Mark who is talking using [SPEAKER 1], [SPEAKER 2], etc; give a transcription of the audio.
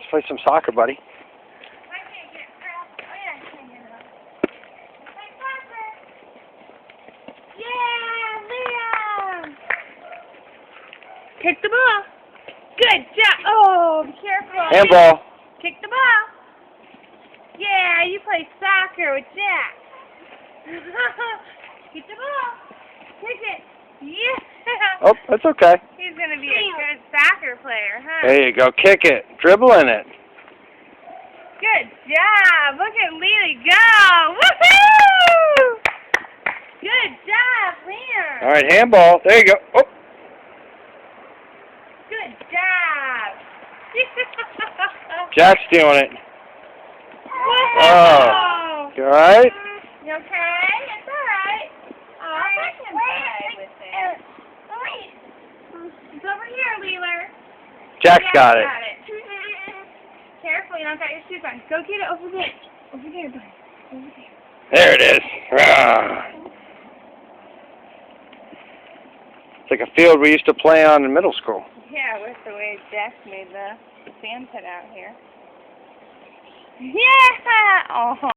[SPEAKER 1] Let's play some soccer, buddy.
[SPEAKER 2] Kick the ball. Good job. Oh, be careful.
[SPEAKER 1] Handball.
[SPEAKER 2] Kick the ball. Yeah, you play soccer with Jack. Kick the ball. Kick it. Yeah.
[SPEAKER 1] Oh, that's okay.
[SPEAKER 2] He's going to be a good soccer player, huh?
[SPEAKER 1] There you go. Kick it. Dribble in it.
[SPEAKER 2] Good job. Look at Lily go. Woohoo! Good job, Liam.
[SPEAKER 1] All right, handball. There you go. Oh.
[SPEAKER 2] Good job.
[SPEAKER 1] Jack's doing it.
[SPEAKER 2] Whoa.
[SPEAKER 1] Oh. You all right?
[SPEAKER 2] You okay? It's all right. Oh, I can play with it. It's over here, Leeler.
[SPEAKER 1] Jack's got it.
[SPEAKER 2] Careful, you don't got your shoes on. Go get it over there. Over there, buddy. Over there.
[SPEAKER 1] There it is. Ah. It's like a field we used to play on in middle school.
[SPEAKER 2] Yeah, with the way Jack made the sand pit out here. Yeah! Oh.